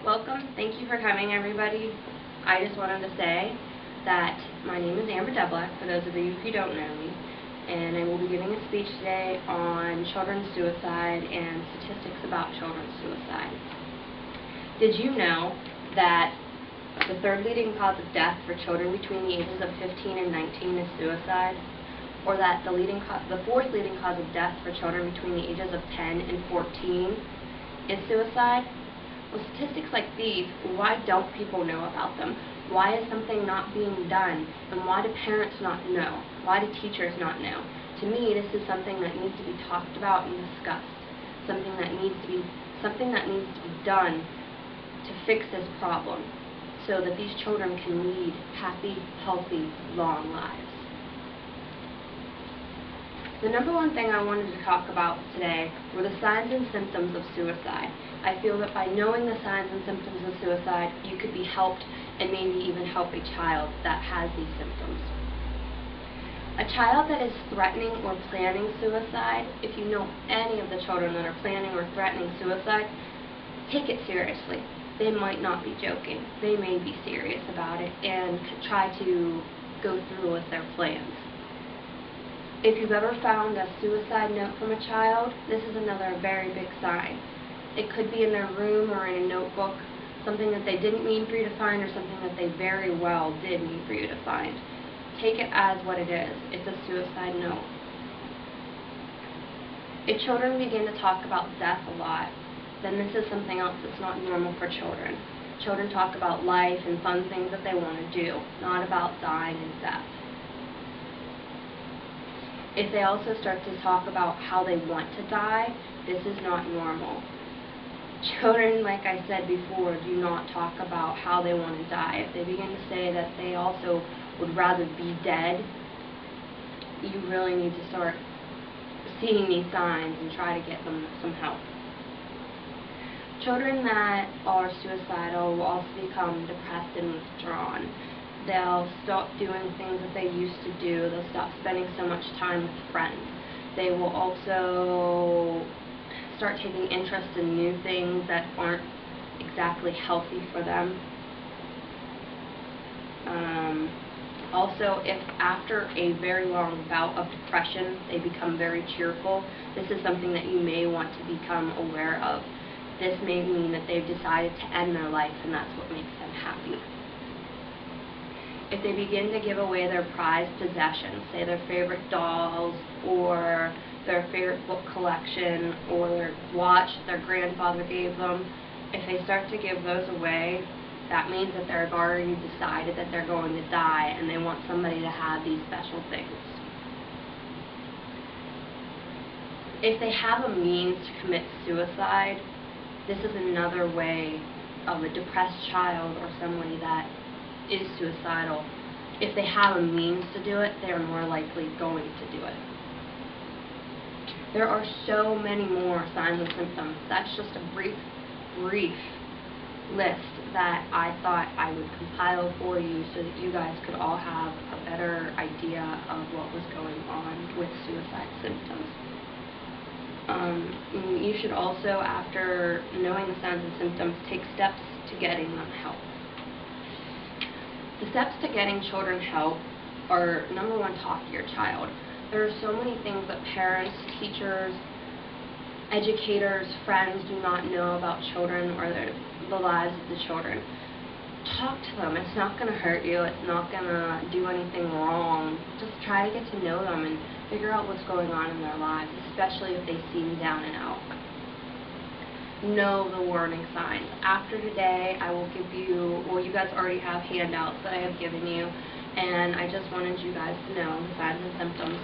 Welcome. Thank you for coming, everybody. I just wanted to say that my name is Debelak, for those of you who don't know me, and I will be giving a speech today on children's suicide and statistics about children's suicide. Did you know that the third leading cause of death for children between the ages of 15 and 19 is suicide? Or that the fourth leading cause of death for children between the ages of 10 and 14 is suicide? With statistics like these, why don't people know about them? Why is something not being done? And why do parents not know? Why do teachers not know? To me, this is something that needs to be talked about and discussed. Something that needs to be done to fix this problem, so that these children can lead happy, healthy, long lives. The number one thing I wanted to talk about today were the signs and symptoms of suicide. I feel that by knowing the signs and symptoms of suicide, you could be helped and maybe even help a child that has these symptoms. A child that is threatening or planning suicide, if you know any of the children that are planning or threatening suicide, take it seriously. They might not be joking. They may be serious about it and try to go through with their plans. If you've ever found a suicide note from a child, this is another very big sign. It could be in their room or in a notebook, something that they didn't mean for you to find or something that they very well did mean for you to find. Take it as what it is. It's a suicide note. If children begin to talk about death a lot, then this is something else that's not normal for children. Children talk about life and fun things that they want to do, not about dying and death. If they also start to talk about how they want to die, this is not normal. Children, like I said before, do not talk about how they want to die. If they begin to say that they also would rather be dead, you really need to start seeing these signs and try to get them some help. Children that are suicidal will also become depressed and withdrawn. They'll stop doing things that they used to do. They'll stop spending so much time with friends. They will also start taking interest in new things that aren't exactly healthy for them. Also, if after a very long bout of depression they become very cheerful, this is something that you may want to become aware of. This may mean that they've decided to end their life and that's what makes them happy. If they begin to give away their prized possessions, say their favorite dolls or their favorite book collection or their watch their grandfather gave them, if they start to give those away, that means that they've already decided that they're going to die and they want somebody to have these special things. If they have a means to commit suicide, this is another way of a depressed child or somebody that is suicidal. If they have a means to do it, they are more likely going to do it. There are so many more signs and symptoms. That's just a brief list that I thought I would compile for you so that you guys could all have a better idea of what was going on with suicide symptoms. You should also, after knowing the signs and symptoms, take steps to getting them help. The steps to getting children help are, number one, talk to your child. There are so many things that parents, teachers, educators, friends do not know about children or the lives of the children. Talk to them. It's not going to hurt you. It's not going to do anything wrong. Just try to get to know them and figure out what's going on in their lives, especially if they seem down and out. Know the warning signs. After today, I will give you, well, you guys already have handouts that I have given you, and I just wanted you guys to know the signs and symptoms.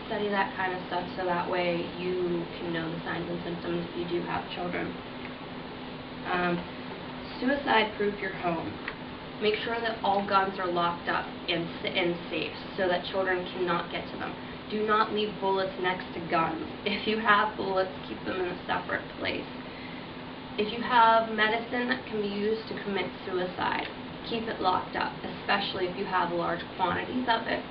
Study that kind of stuff so that way you can know the signs and symptoms if you do have children. Suicide-proof your home. Make sure that all guns are locked up and safe so that children cannot get to them. Do not leave bullets next to guns. If you have bullets, keep them in a separate place. If you have medicine that can be used to commit suicide, keep it locked up, especially if you have large quantities of it.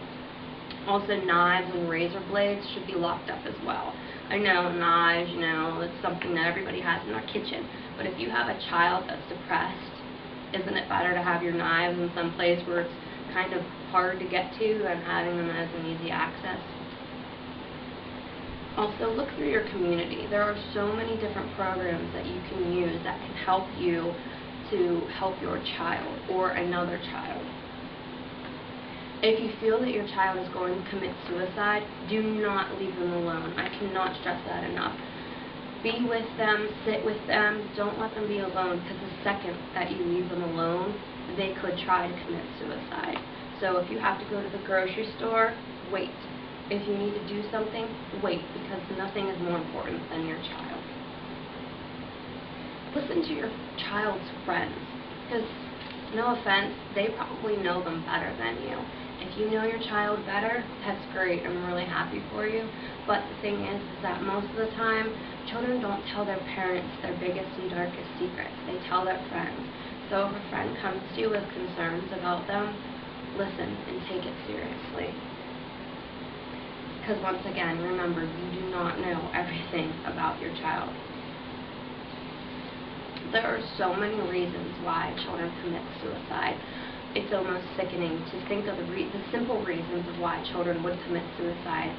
Also, knives and razor blades should be locked up as well. I know knives, it's something that everybody has in their kitchen. But if you have a child that's depressed, isn't it better to have your knives in some place where it's kind of hard to get to than having them as an easy access? Also, look through your community. There are so many different programs that you can use that can help you to help your child or another child. If you feel that your child is going to commit suicide, do not leave them alone. I cannot stress that enough. Be with them, sit with them, don't let them be alone, because the second that you leave them alone, they could try to commit suicide. So if you have to go to the grocery store, wait. If you need to do something, wait, because nothing is more important than your child. Listen to your child's friends, because, no offense, they probably know them better than you. If you know your child better, that's great. I'm really happy for you. But the thing is that most of the time, children don't tell their parents their biggest and darkest secrets. They tell their friends. So if a friend comes to you with concerns about them, listen and take it seriously. Because once again, remember, you do not know everything about your child. There are so many reasons why children commit suicide. It's almost sickening to think of the simple reasons of why children would commit suicide.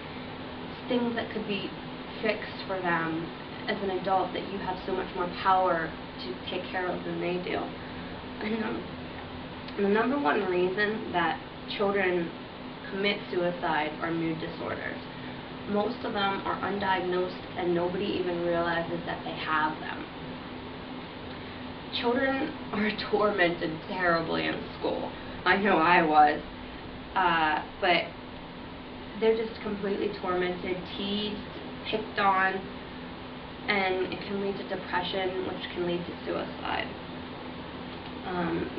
Things that could be fixed for them as an adult that you have so much more power to take care of than they do. And the number one reason that children commit suicide are mood disorders. Most of them are undiagnosed and nobody even realizes that they have them. Children are tormented terribly in school. I know I was. But they're just completely tormented, teased, picked on, and it can lead to depression, which can lead to suicide.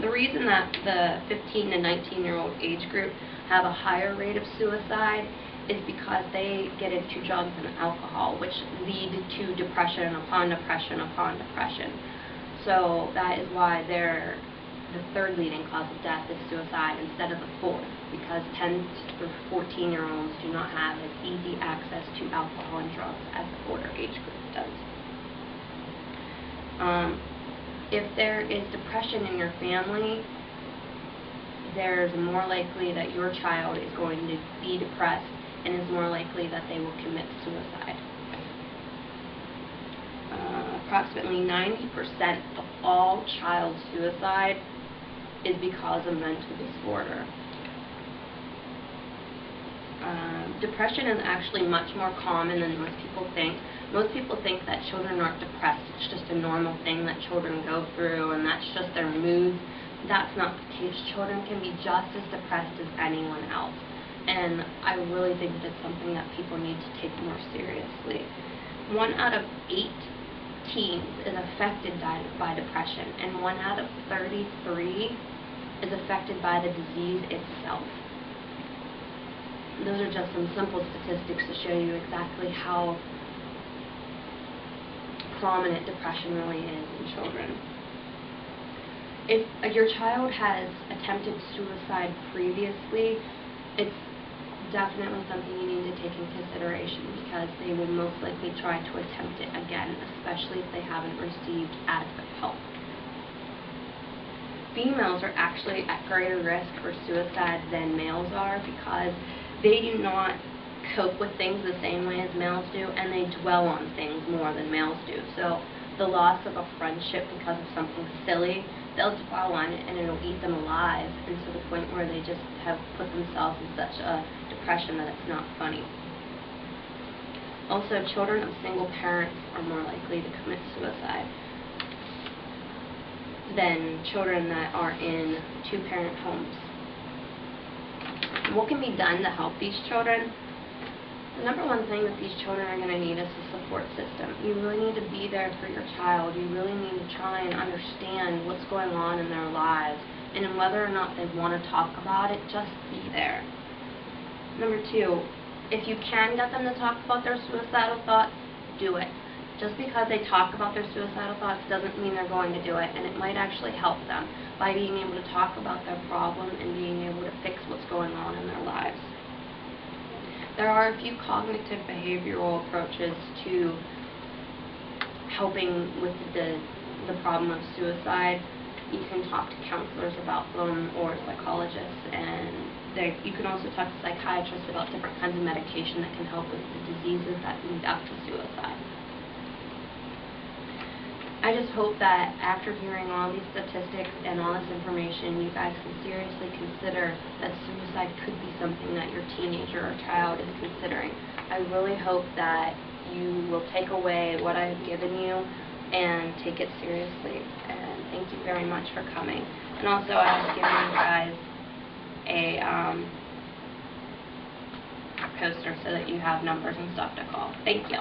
The reason that the 15 to 19-year-old age group have a higher rate of suicide is because they get into drugs and alcohol, which lead to depression upon depression upon depression. So that is why the third leading cause of death is suicide instead of the fourth, because 10 to 14-year-olds do not have as easy access to alcohol and drugs as the older age group does. If there is depression in your family, there's more likely that your child is going to be depressed and is more likely that they will commit suicide. Approximately 90% of all child suicide is because of mental disorder. Depression is actually much more common than most people think. Most people think that children aren't depressed. It's just a normal thing that children go through and that's just their mood. That's not the case. Children can be just as depressed as anyone else. And I really think that it's something that people need to take more seriously. 1 out of 8 teens is affected by depression, and 1 out of 33 is affected by the disease itself. Those are just some simple statistics to show you exactly how prominent depression really is in children. If your child has attempted suicide previously, it's definitely something you need to take in consideration, because they will most likely try to attempt it again, especially if they haven't received adequate help. Females are actually at greater risk for suicide than males are, because they do not cope with things the same way as males do, and they dwell on things more than males do. So the loss of a friendship because of something silly, they'll dwell on it and it'll eat them alive, and to the point where they just have put themselves in such a depression that it's not funny. Also, children of single parents are more likely to commit suicide than children that are in two-parent homes. What can be done to help these children? The number one thing that these children are going to need is a support system. You really need to be there for your child. You really need to try and understand what's going on in their lives, and whether or not they want to talk about it, just be there. Number 2, if you can get them to talk about their suicidal thoughts, do it. Just because they talk about their suicidal thoughts doesn't mean they're going to do it, and it might actually help them by being able to talk about their problem and being able to fix what's going on in their lives. There are a few cognitive behavioral approaches to helping with the problem of suicide. You can talk to counselors about them or psychologists, and you can also talk to psychiatrists about different kinds of medication that can help with the diseases that lead up to suicide. I just hope that after hearing all these statistics and all this information, you guys can seriously consider that suicide could be something that your teenager or child is considering. I really hope that you will take away what I have given you and take it seriously. And thank you very much for coming. And also, I was giving you guys a poster so that you have numbers and stuff to call. Thank you.